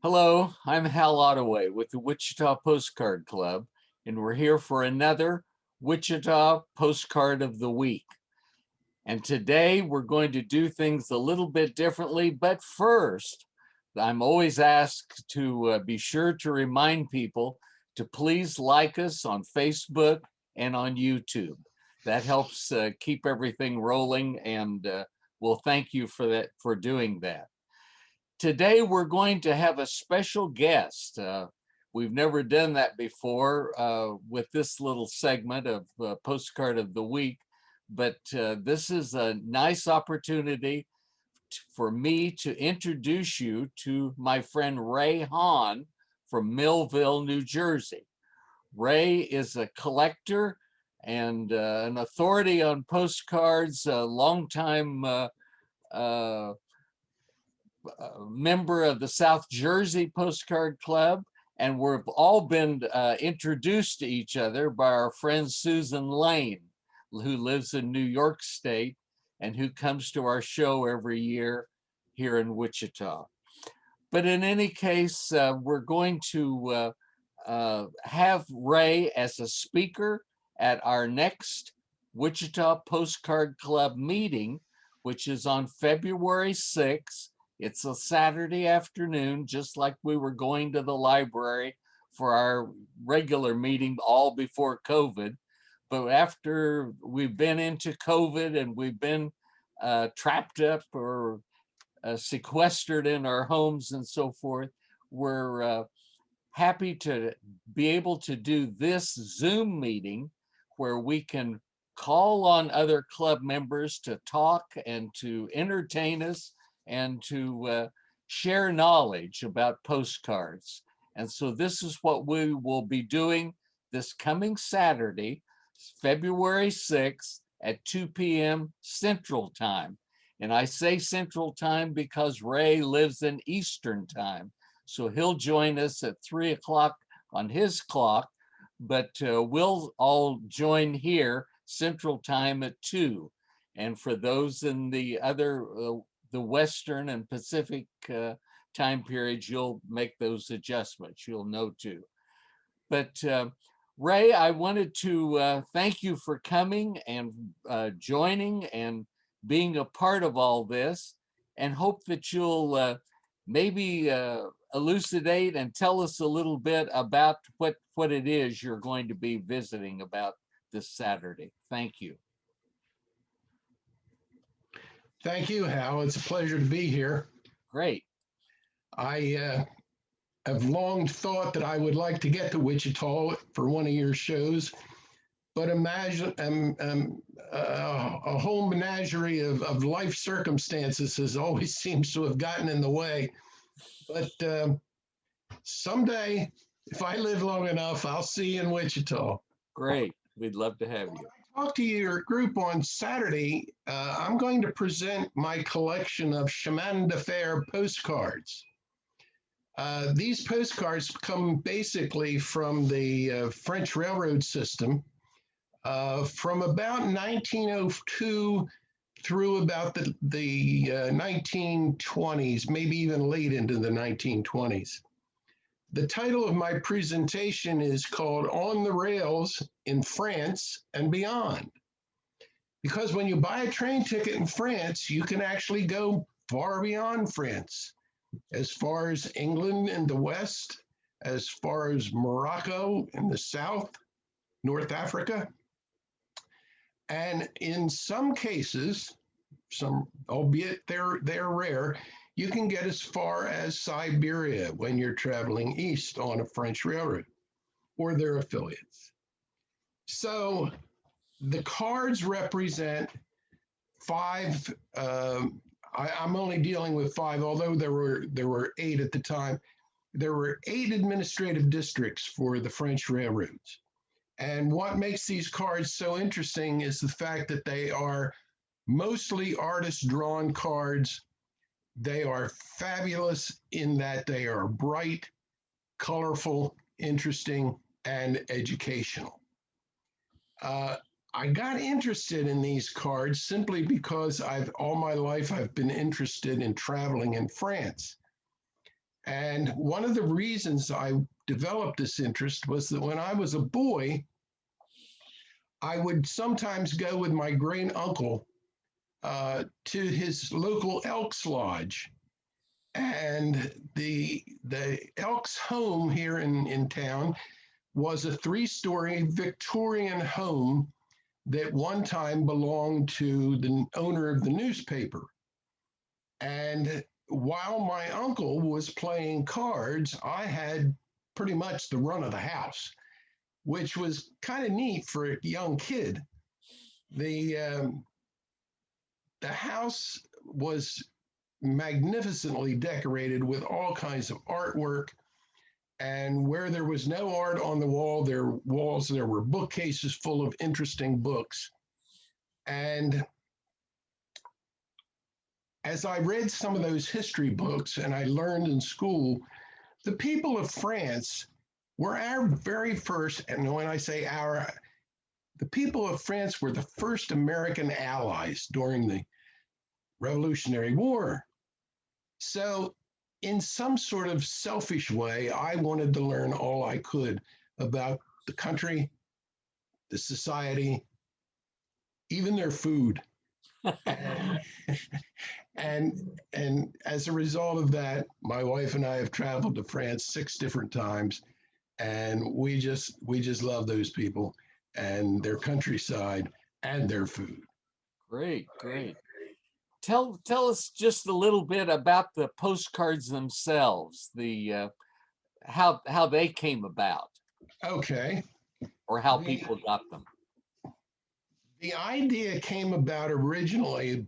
Hello, I'm Hal Ottaway with the Wichita Postcard Club, and we're here for another Wichita Postcard of the Week. And today we're going to do things a little bit differently, but first, I'm always asked to be sure to remind people to please like us on Facebook and on YouTube. That helps keep everything rolling, and we'll thank you for that, for doing that. Today, we're going to have a special guest. We've never done that before with this little segment of Postcard of the Week, but this is a nice opportunity for me to introduce you to my friend Ray Hahn from Millville, New Jersey. Ray is a collector and an authority on postcards, a longtime member of the South Jersey Postcard Club, and we've all been introduced to each other by our friend Susan Lane, who lives in New York State and who comes to our show every year here in Wichita. But in any case, we're going to have Ray as a speaker at our next Wichita Postcard Club meeting, which is on February 6th. It's a Saturday afternoon, just like we were going to the library for our regular meeting all before COVID. But after we've been into COVID and we've been trapped up or sequestered in our homes and so forth, we're happy to be able to do this Zoom meeting where we can call on other club members to talk and to entertain us and to share knowledge about postcards. And so this is what we will be doing this coming Saturday, February 6th at 2 p.m. Central Time. And I say Central Time because Ray lives in Eastern Time. So he'll join us at 3 o'clock on his clock, but we'll all join here Central Time at 2. And for those in the other the Western and Pacific time periods, you'll make those adjustments. You'll know too. But Ray, I wanted to thank you for coming and joining and being a part of all this, and hope that you'll maybe elucidate and tell us a little bit about what it is you're going to be visiting about this Saturday. Thank you. Thank you, Hal. It's a pleasure to be here. Great. I have long thought that I would like to get to Wichita for one of your shows, but imagine a whole menagerie of life circumstances has always seems to have gotten in the way. But someday, if I live long enough, I'll see you in Wichita. Great. We'd love to have you. Talk to your group on Saturday. I'm going to present my collection of chemin de fer postcards. These postcards come basically from the French railroad system from about 1902 through about the 1920s, maybe even late into the 1920s. The title of my presentation is called On the Rails in France and Beyond. Because when you buy a train ticket in France, you can actually go far beyond France, as far as England in the west, as far as Morocco in the south, North Africa. And in some cases, albeit they're rare, you can get as far as Siberia when you're traveling east on a French railroad or their affiliates. So the cards represent 5. I'm only dealing with 5, although there were 8 at the time. There were 8 administrative districts for the French railroads. And what makes these cards so interesting is the fact that they are mostly artist-drawn cards. They are fabulous in that they are bright, colorful, interesting, and educational. I got interested in these cards simply because all my life I've been interested in traveling in France. And one of the reasons I developed this interest was that when I was a boy, I would sometimes go with my great uncle to his local Elks Lodge. And the Elks home here in town was a 3-story Victorian home that one time belonged to the owner of the newspaper. And while my uncle was playing cards, I had pretty much the run of the house, which was kind of neat for a young kid. The the house was magnificently decorated with all kinds of artwork. And where there was no art on the walls, there were bookcases full of interesting books. And as I read some of those history books and I learned in school, the people of France were our very first, and when I say our, the people of France were the first American allies during the Revolutionary War. So, in some sort of selfish way, I wanted to learn all I could about the country, the society, even their food. And, and as a result of that, my wife and I have traveled to France 6 different times, and we just love those people and their countryside and their food. Great, great. Tell us just a little bit about the postcards themselves, the how they came about, Okay. or how The, people got them. the idea came about originally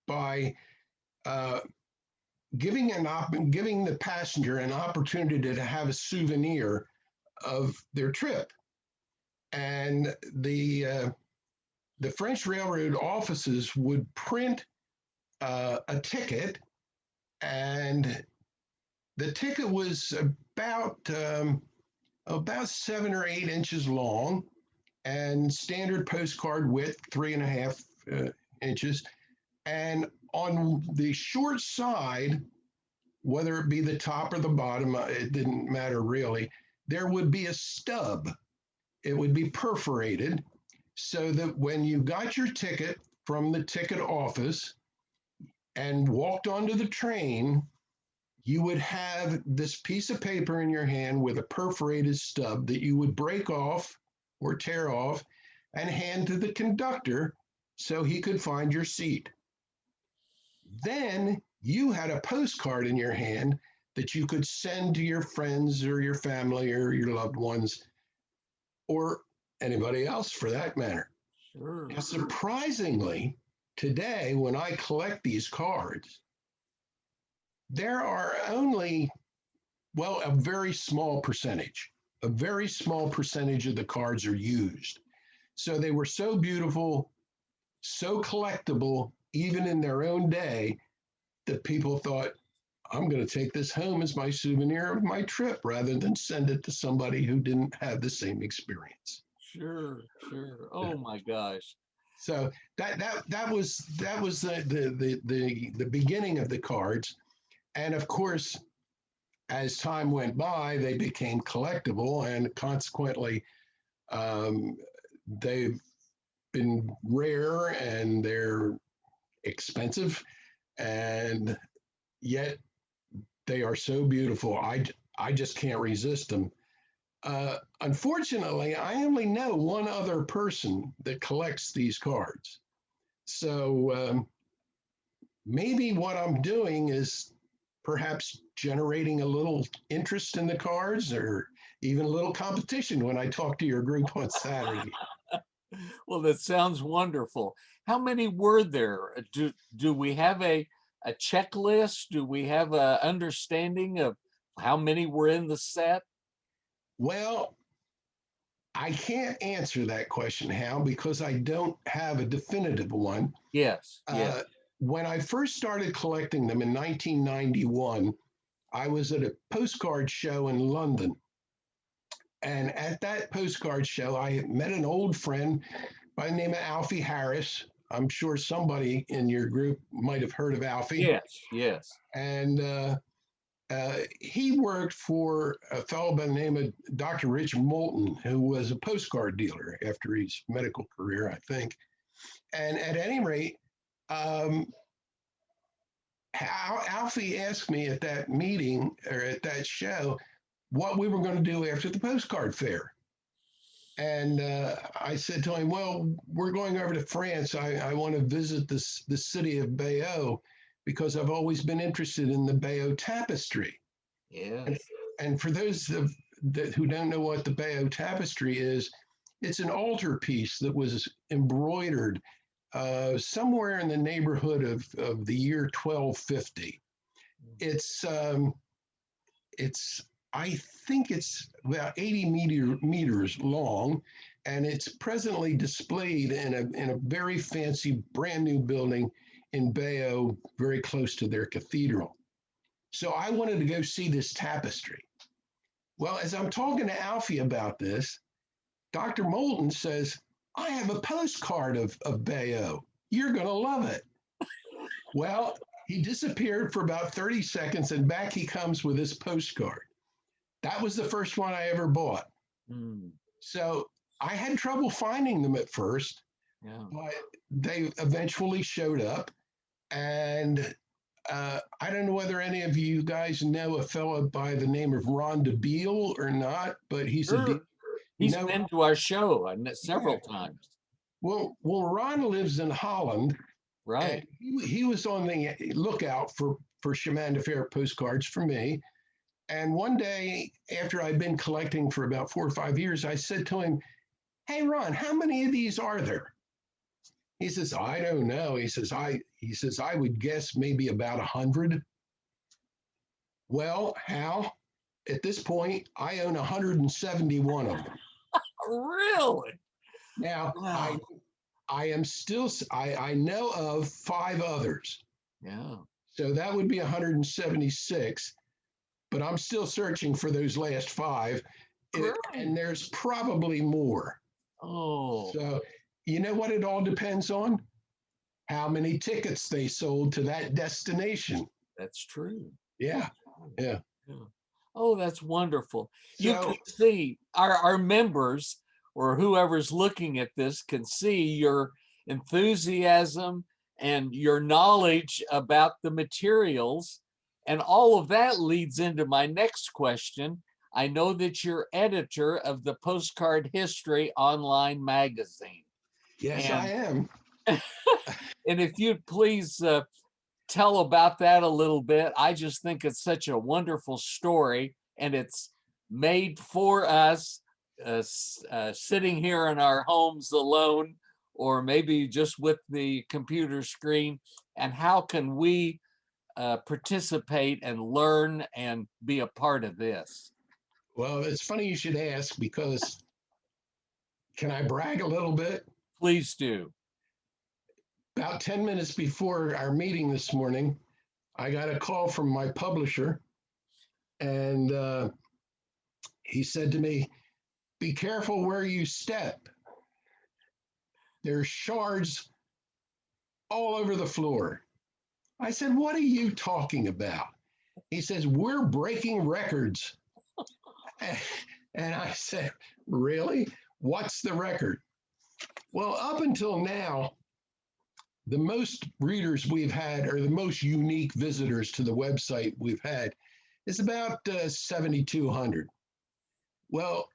by uh, giving the passenger an opportunity to have a souvenir of their trip. And the French railroad offices would print a ticket, and the ticket was about 7 or 8 inches long, and standard postcard width 3.5 inches. And on the short side, whether it be the top or the bottom, it didn't matter really, there would be a stub. It would be perforated so that when you got your ticket from the ticket office and walked onto the train, you would have this piece of paper in your hand with a perforated stub that you would break off or tear off and hand to the conductor so he could find your seat. Then you had a postcard in your hand that you could send to your friends or your family or your loved ones or anybody else for that matter. Sure. Now, surprisingly, today, when I collect these cards, there are only, well, a very small percentage. A very small percentage of the cards are used. So they were so beautiful, so collectible, even in their own day, that people thought, I'm going to take this home as my souvenir of my trip rather than send it to somebody who didn't have the same experience. Sure, sure. Oh my gosh. So that was the beginning of the cards, and of course, as time went by, they became collectible, and consequently, they've been rare and they're expensive, and yet they are so beautiful. I just can't resist them. Unfortunately, I only know one other person that collects these cards. So maybe what I'm doing is perhaps generating a little interest in the cards or even a little competition when I talk to your group on Saturday. Well, that sounds wonderful. How many were there? Do we have a checklist? Do we have a understanding of how many were in the set? Well, I can't answer that question, Hal, because I don't have a definitive one. Yes, yes. When I first started collecting them in 1991, I was at a postcard show in London. And at that postcard show, I met an old friend by the name of Alfie Harris. I'm sure somebody in your group might have heard of Alfie. Yes, yes. And He worked for a fellow by the name of Dr. Rich Moulton, who was a postcard dealer after his medical career, I think. And at any rate, um, Alfie asked me at that meeting or at that show what we were going to do after the postcard fair. And I said to him, well, we're going over to France. I want to visit the city of Bayeux because I've always been interested in the Bayeux tapestry. Yes. And for those who don't know what the Bayeux tapestry is, it's an altarpiece that was embroidered somewhere in the neighborhood of the year 1250. It's I think it's about 80 meters long, and it's presently displayed in a very fancy brand new building in Bayeux, very close to their cathedral. So I wanted to go see this tapestry. Well, as I'm talking to Alfie about this, Dr. Moulton says, I have a postcard of Bayeux. You're going to love it. Well, he disappeared for about 30 seconds, and back he comes with this postcard. That was the first one I ever bought. Mm. So I had trouble finding them at first, but they eventually showed up. And I don't know whether any of you guys know a fellow by the name of Ron DeBeal or not, but he's Sure. He's been to our show several times. Well, Ron lives in Holland. Right. And he was on the lookout for Chemin de Fer postcards for me. And one day, after I'd been collecting for about 4 or 5 years, I said to him, hey, Ron, how many of these are there? He says, I don't know. He says, I would guess maybe about 100. Well, Hal, at this point, I own 171 of them. Really? Now, wow. I know of 5 others. Yeah. So that would be 176. But I'm still searching for those last 5. And there's probably more. Oh. So you know what it all depends on? How many tickets they sold to that destination. That's true. Yeah. Yeah. Oh, that's wonderful. So, you can see our members or whoever's looking at this can see your enthusiasm and your knowledge about the materials. And all of that leads into my next question. I know that you're editor of the Postcard History online magazine. Yes, I am. And if you'd please tell about that a little bit. I just think it's such a wonderful story, and it's made for us sitting here in our homes alone, or maybe just with the computer screen. And how can we participate and learn and be a part of this? Well, it's funny you should ask, because can I brag a little bit? Please do. About 10 minutes before our meeting this morning, I got a call from my publisher, and he said to me, be careful where you step. There's shards all over the floor. I said, what are you talking about? He says, we're breaking records. And I said, really? What's the record? Well, up until now, the most readers we've had, or the most unique visitors to the website we've had, is about 7,200. Well,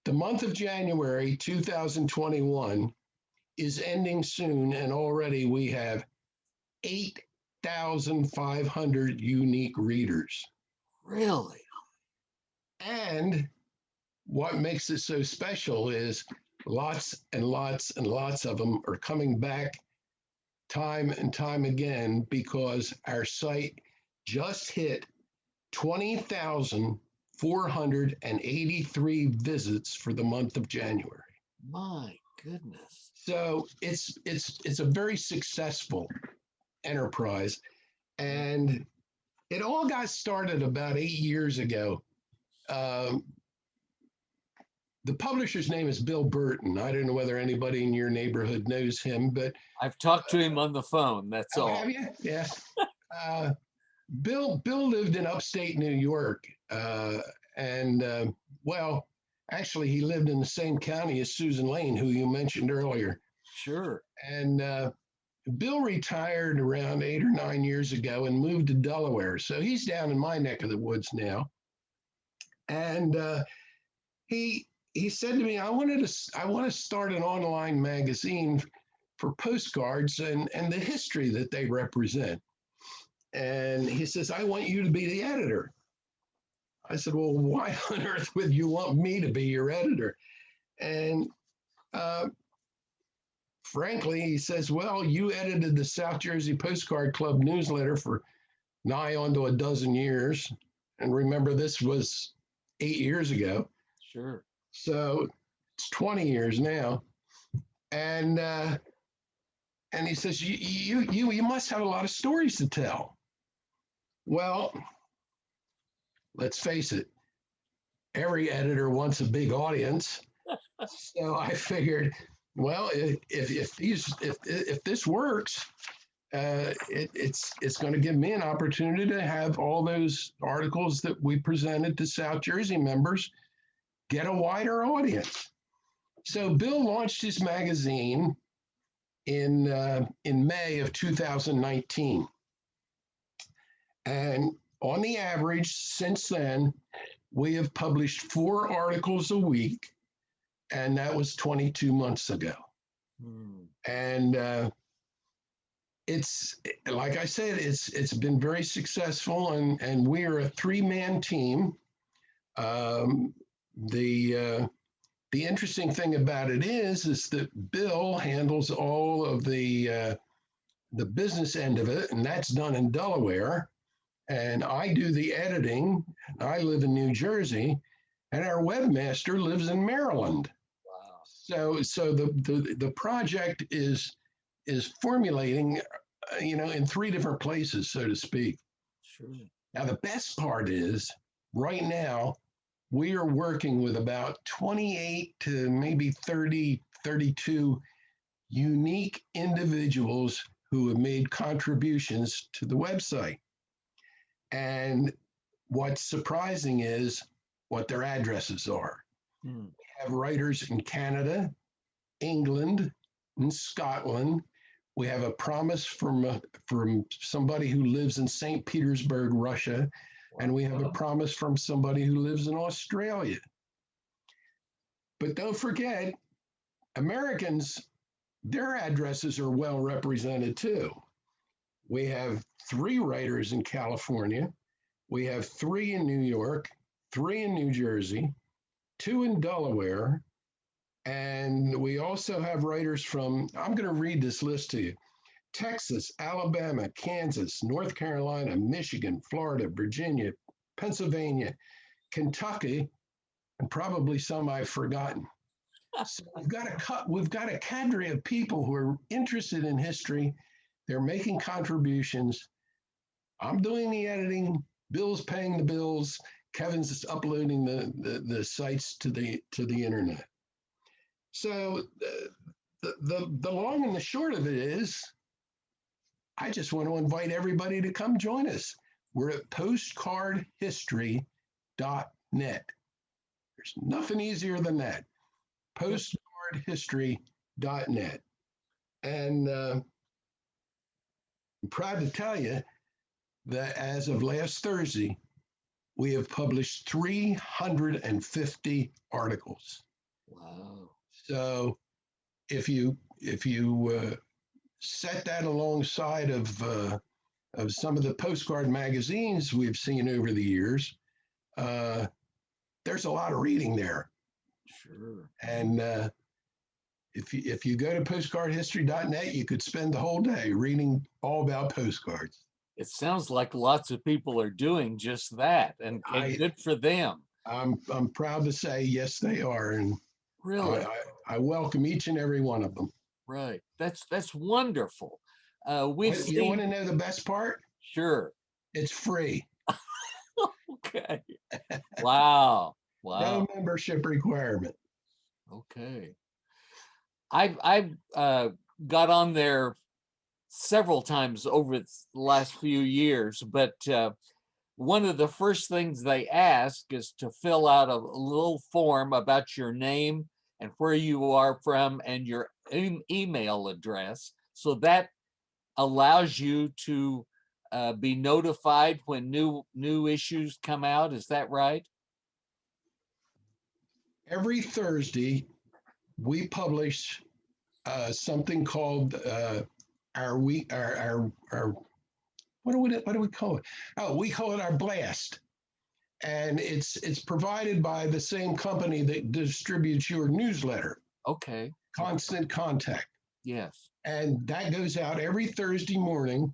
the month of January 2021 is ending soon, and already we have 8,500 unique readers. Really? And what makes it so special is lots and lots and lots of them are coming back time and time again, because our site just hit 20,483 visits for the month of January. My goodness. So it's a very successful enterprise, and it all got started about 8 years ago. The publisher's name is Bill Burton. I don't know whether anybody in your neighborhood knows him, but I've talked to him on the phone. That's all. Have you? Yes. Bill lived in upstate New York, and well, actually, he lived in the same county as Susan Lane, who you mentioned earlier. Sure. And Bill retired around 8 or 9 years ago and moved to Delaware, so he's down in my neck of the woods now. And he said to me, I want to start an online magazine for postcards and the history that they represent. And he says, I want you to be the editor. I said, well, why on earth would you want me to be your editor? And frankly, he says, well, you edited the South Jersey Postcard Club newsletter for nigh onto a dozen years. And remember, this was 8 years ago. Sure. So it's 20 years now. And he says, you must have a lot of stories to tell. Well, let's face it, every editor wants a big audience. So I figured, well, if this works, it's going to give me an opportunity to have all those articles that we presented to South Jersey members get a wider audience. So Bill launched his magazine in May of 2019. And on the average, since then, we have published 4 articles a week, and that was 22 months ago. And it's, like I said, it's been very successful, and we are a 3-man team. The interesting thing about it is that Bill handles all of the business end of it, and that's done in Delaware. And I do the editing. I live in New Jersey, and our webmaster lives in Maryland. Wow. So the project is formulating, in 3 different places, so to speak. Sure. Now, the best part is right now, we are working with about 28 to maybe 30, 32 unique individuals who have made contributions to the website. And what's surprising is what their addresses are. We have writers in Canada, England, and Scotland. We have a promise from somebody who lives in St. Petersburg, Russia. And we have a promise from somebody who lives in Australia. But don't forget, Americans, their addresses are well represented too. We have 3 writers in California. We have 3 in New York, 3 in New Jersey, 2 in Delaware. And we also have writers from, I'm going to read this list to you: Texas, Alabama, Kansas, North Carolina, Michigan, Florida, Virginia, Pennsylvania, Kentucky, and probably some I've forgotten. So we've got a cadre of people who are interested in history. They're making contributions. I'm doing the editing. Bill's paying the bills. Kevin's just uploading the sites to the internet. So the long and the short of it is, I just want to invite everybody to come join us. We're at postcardhistory.net. There's nothing easier than that. Postcardhistory.net. And I'm proud to tell you that as of last Thursday, we have published 350 articles. Wow. So if you set that alongside of some of the postcard magazines we've seen over the years, there's a lot of reading there. Sure. And if you go to postcardhistory.net, you could spend the whole day reading all about postcards. It sounds like lots of people are doing just that, and good for them. I'm proud to say, yes, they are. And really, I welcome each and every one of them. Right. That's wonderful. You want to know the best part? Sure. It's free. Okay. Wow. No membership requirement. Okay. I've got on there several times over the last few years, but one of the first things they ask is to fill out a little form about your name and where you are from and your email address. So that allows you to be notified when new issues come out. Is that right? Every Thursday, we publish something called our week, our what do we call it? Oh, we call it our blast, and it's provided by the same company that distributes your newsletter, Okay. Constant Contact, Yes. and that goes out every Thursday morning,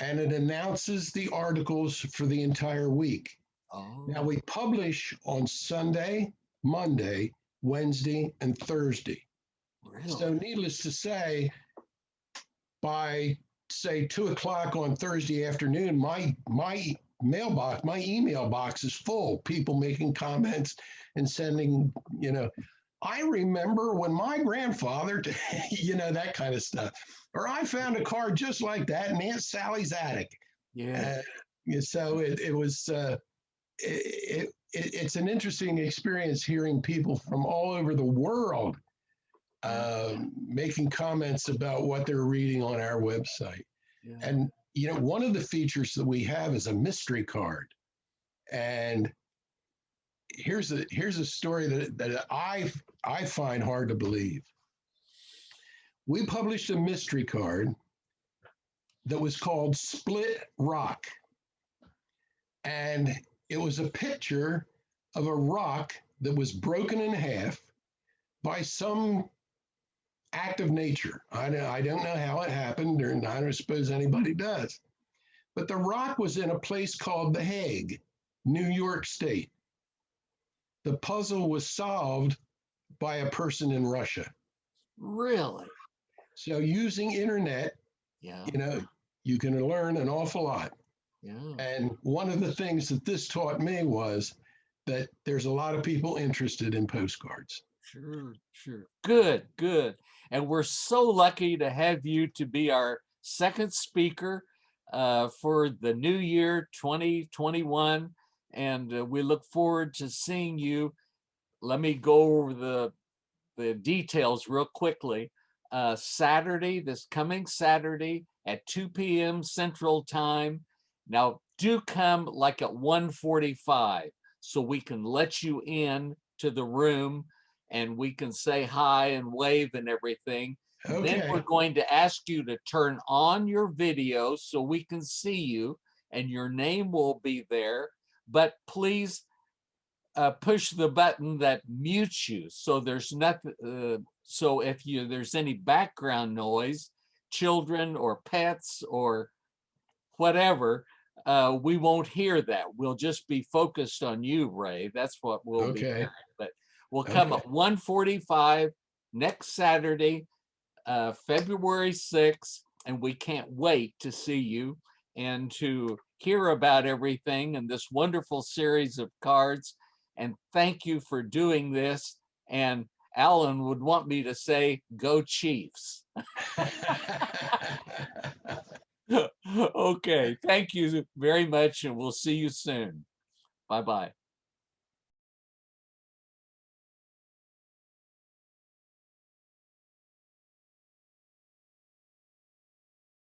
and it announces the articles for the entire week. Now Oh, we publish on Sunday, Monday, Wednesday, and Thursday. So, really? needless to say, by say 2 o'clock on Thursday afternoon, my mailbox, my email box is full. People making comments and sending, you know, I remember when my grandfather, that kind of stuff. Or I found a card just like that in Aunt Sally's attic. Yeah. Uh, so it was. It's an interesting experience hearing people from all over the world Yeah. making comments about what they're reading on our website. Yeah. And one of the features that we have is a mystery card. And here's a story that I find hard to believe. We published a mystery card that was called Split Rock, and it was a picture of a rock that was broken in half by some act of nature. I don't know how it happened, or I don't suppose anybody does. But the rock was in a place called The Hague, New York State. The puzzle was solved by a person in Russia. Really? So using internet, Yeah. you can learn an awful lot. Yeah. And one of the things that this taught me was that there's a lot of people interested in postcards. Sure, sure. Good, good. And we're so lucky to have you to be our second speaker for the new year 2021. And we look forward to seeing you. Let me go over the details real quickly. Saturday, this coming Saturday at 2 p.m. Central Time. Now, do come like at 1:45 so we can let you in to the room and we can say hi and wave and everything. Then we're Okay. going to ask you to turn on your video so we can see you and your name will be there. But please push the button that mutes you so there's nothing. So if there's any background noise, children or pets or whatever, we won't hear that. We'll just be focused on you, Ray. That's what we'll be Okay. hearing. But we'll come Okay. at 1:45 next Saturday, February 6th, and we can't wait to see you and to hear about everything in this wonderful series of cards. And thank you for doing this. And Alan would want me to say, go Chiefs. Okay, thank you very much, and we'll see you soon. Bye-bye.